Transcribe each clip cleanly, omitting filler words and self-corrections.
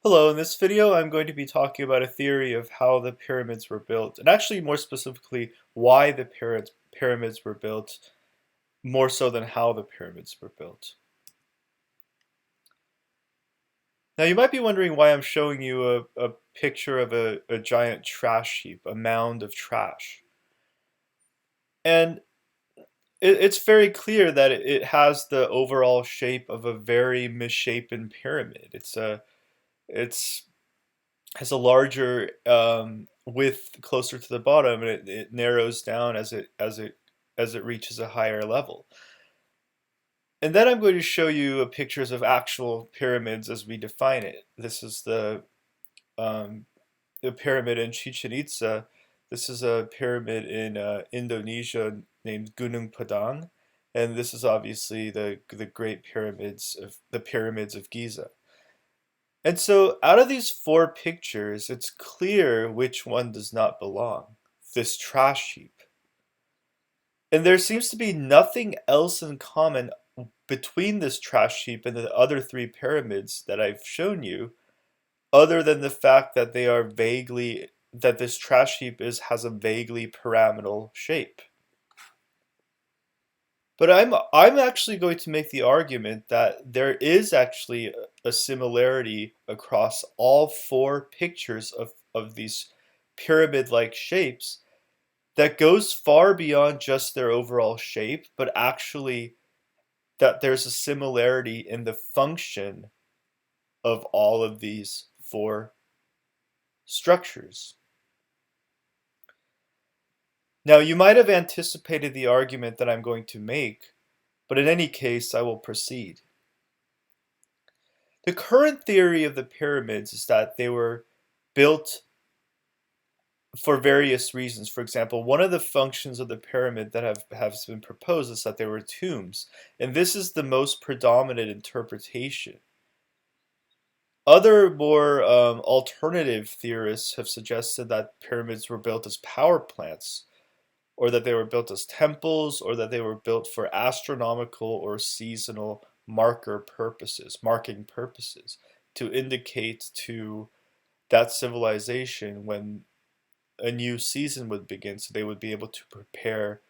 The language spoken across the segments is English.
Hello, in this video I'm going to be talking about a theory of how the pyramids were built, and actually more specifically why the pyramids were built, more so than how the pyramids were built. Now you might be wondering why I'm showing you a picture of a giant trash heap, a mound of trash. And it's very clear that it has the overall shape of a very misshapen pyramid. It's has a larger width closer to the bottom, and it narrows down as it reaches a higher level. And then I'm going to show you pictures of actual pyramids as we define it. This is um, the pyramid in Chichen Itza. This is a pyramid in Indonesia named Gunung Padang, and this is obviously the great pyramids of Giza. And so out of these four pictures, it's clear which one does not belong. This trash heap. And there seems to be nothing else in common between this trash heap and the other three pyramids that I've shown you, other than the fact that that this trash heap has a vaguely pyramidal shape. But I'm actually going to make the argument that there is actually a similarity across all four pictures of these pyramid-like shapes that goes far beyond just their overall shape, but actually that there's a similarity in the function of all of these four structures. Now, you might have anticipated the argument that I'm going to make, but in any case, I will proceed. The current theory of the pyramids is that they were built for various reasons. For example, one of the functions of the pyramid that have been proposed is that they were tombs, and this is the most predominant interpretation. Other more alternative theorists have suggested that pyramids were built as power plants, or that they were built as temples, or that they were built for astronomical or seasonal marking purposes, to indicate to that civilization when a new season would begin, so they would be able to prepare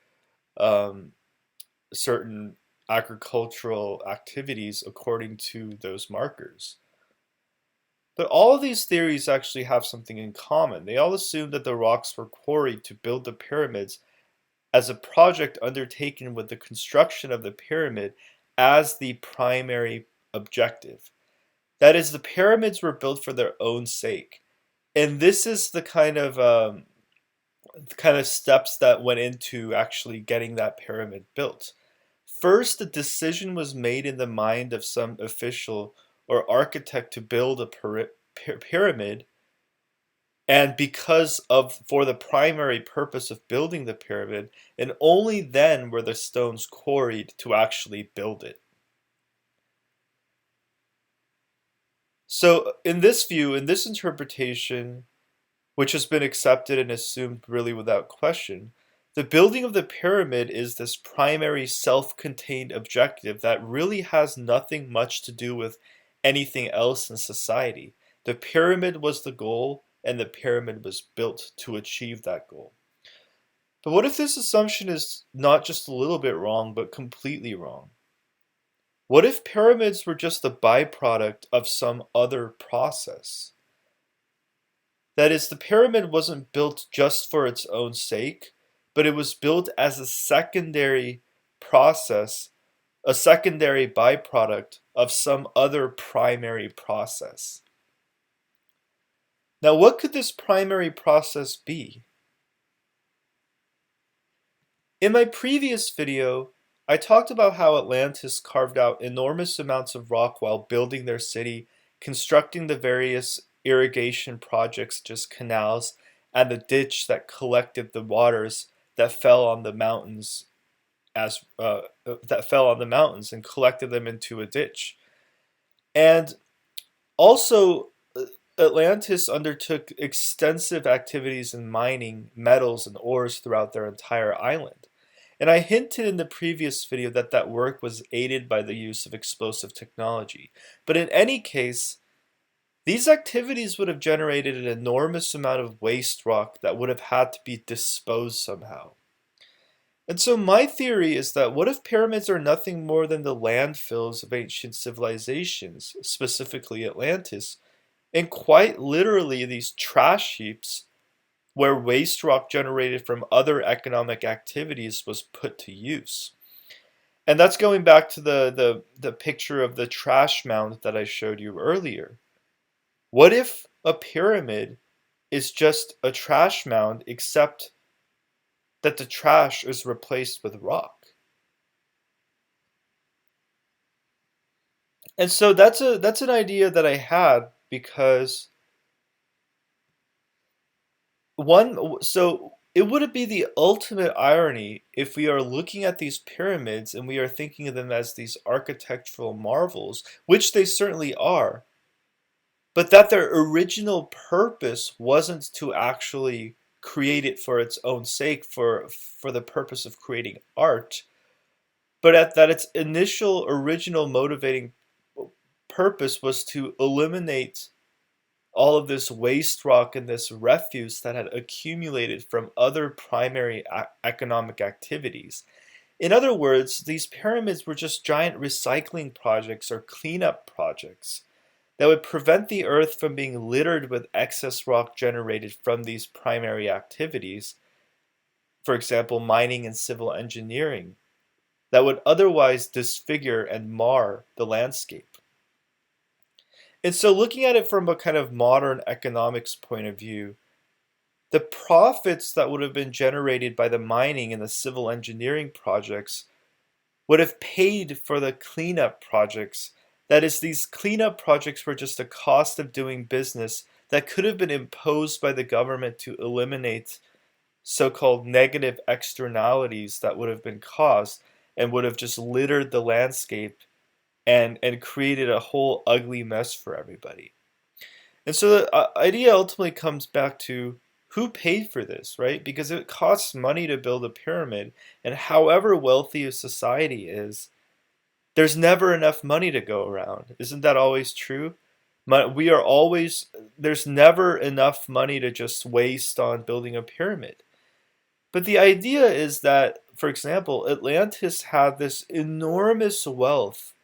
um, certain agricultural activities according to those markers. But all of these theories actually have something in common. They all assume that the rocks were quarried to build the pyramids as a project undertaken with the construction of the pyramid as the primary objective. That is, the pyramids were built for their own sake. And this is the kind of steps that went into actually getting that pyramid built. First, the decision was made in the mind of some official or architect to build a pyramid, and for the primary purpose of building the pyramid, and only then were the stones quarried to actually build it. So, in this view, in this interpretation, which has been accepted and assumed really without question, the building of the pyramid is this primary self-contained objective that really has nothing much to do with anything else in society. The pyramid was the goal, and the pyramid was built to achieve that goal. But what if this assumption is not just a little bit wrong, but completely wrong? What if pyramids were just the byproduct of some other process? That is, the pyramid wasn't built just for its own sake, but it was built as a secondary process, a secondary byproduct of some other primary process. Now, what could this primary process be? In my previous video, I talked about how Atlantis carved out enormous amounts of rock while building their city, constructing the various irrigation projects such as canals, and the ditch that collected the waters that fell on the mountains and collected them into a ditch. And also, Atlantis undertook extensive activities in mining metals and ores throughout their entire island. And I hinted in the previous video that that work was aided by the use of explosive technology. But in any case, these activities would have generated an enormous amount of waste rock that would have had to be disposed somehow. And so my theory is that what if pyramids are nothing more than the landfills of ancient civilizations, specifically Atlantis, and quite literally these trash heaps where waste rock generated from other economic activities was put to use. And that's going back to the picture of the trash mound that I showed you earlier. What if a pyramid is just a trash mound, except that the trash is replaced with rock? And so that's an idea that I had because it would be the ultimate irony if we are looking at these pyramids and we are thinking of them as these architectural marvels, which they certainly are, but that their original purpose wasn't to actually create it for its own sake, for the purpose of creating art, but that its initial original motivating purpose was to eliminate all of this waste rock and this refuse that had accumulated from other primary economic activities. In other words, these pyramids were just giant recycling projects or cleanup projects that would prevent the earth from being littered with excess rock generated from these primary activities, for example, mining and civil engineering, that would otherwise disfigure and mar the landscape. And so, looking at it from a kind of modern economics point of view, the profits that would have been generated by the mining and the civil engineering projects would have paid for the cleanup projects. That is, these cleanup projects were just a cost of doing business that could have been imposed by the government to eliminate so-called negative externalities that would have been caused and would have just littered the landscape and created a whole ugly mess for everybody. And so the idea ultimately comes back to who paid for this, right? Because it costs money to build a pyramid, and however wealthy a society is, there's never enough money to go around. Isn't that always true? We are always, there's never enough money to just waste on building a pyramid. But the idea is that, for example, Atlantis had this enormous wealth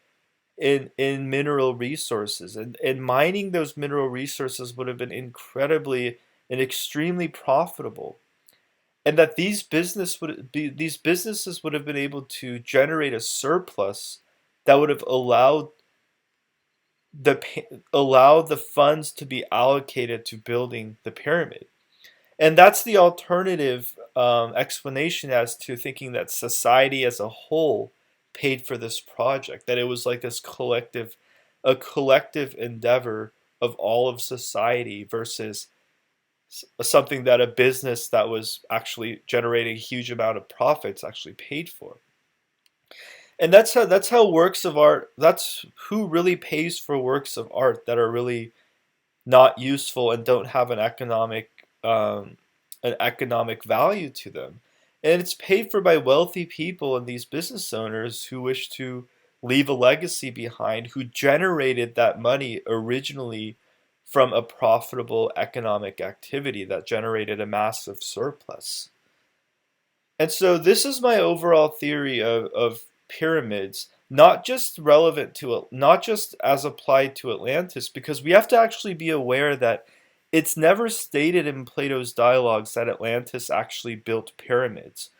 in mineral resources, and mining those mineral resources would have been incredibly and extremely profitable, and that these businesses would have been able to generate a surplus that would have the allowed the funds to be allocated to building the pyramid. And that's the alternative explanation as to thinking that society as a whole paid for this project, that it was like a collective endeavor of all of society versus something that a business that was actually generating a huge amount of profits actually paid for. And that's how works of art, that's who really pays for works of art that are really not useful and don't have an economic value to them. And it's paid for by wealthy people and these business owners who wish to leave a legacy behind, who generated that money originally from a profitable economic activity that generated a massive surplus. And so this is my overall theory of pyramids, not just relevant to not just as applied to Atlantis, because we have to actually be aware that it's never stated in Plato's dialogues that Atlantis actually built pyramids.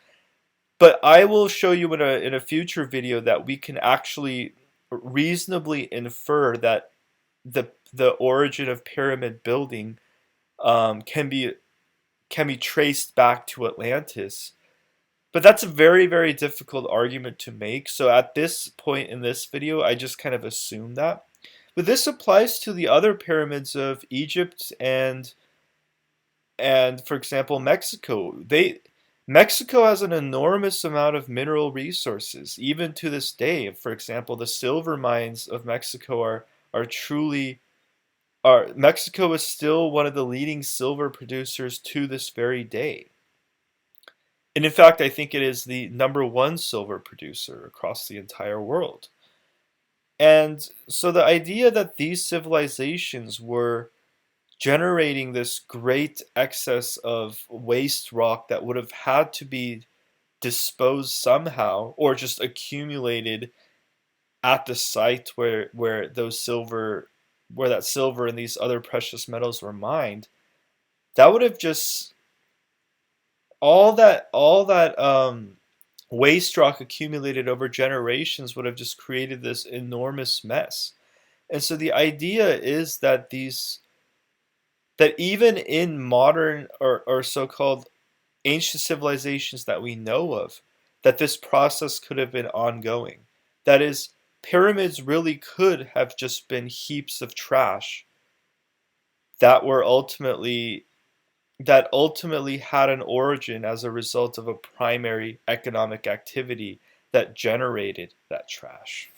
But I will show you in a future video that we can actually reasonably infer that the origin of pyramid building can be traced back to Atlantis. But that's a very, very difficult argument to make. So at this point in this video, I just kind of assume that. But this applies to the other pyramids of Egypt and for example, Mexico has an enormous amount of mineral resources, even to this day. For example, the silver mines of Mexico are truly are Mexico is still one of the leading silver producers to this very day. And in fact, I think it is the number one silver producer across the entire world. And so the idea that these civilizations were generating this great excess of waste rock that would have had to be disposed somehow or just accumulated at the site where those silver where that silver and these other precious metals were mined, that would have just all that waste rock accumulated over generations would have just created this enormous mess. And so the idea is that these that even in modern or so-called ancient civilizations that we know of, that this process could have been ongoing. That is, pyramids really could have just been heaps of trash that were ultimately had an origin as a result of a primary economic activity that generated that trash.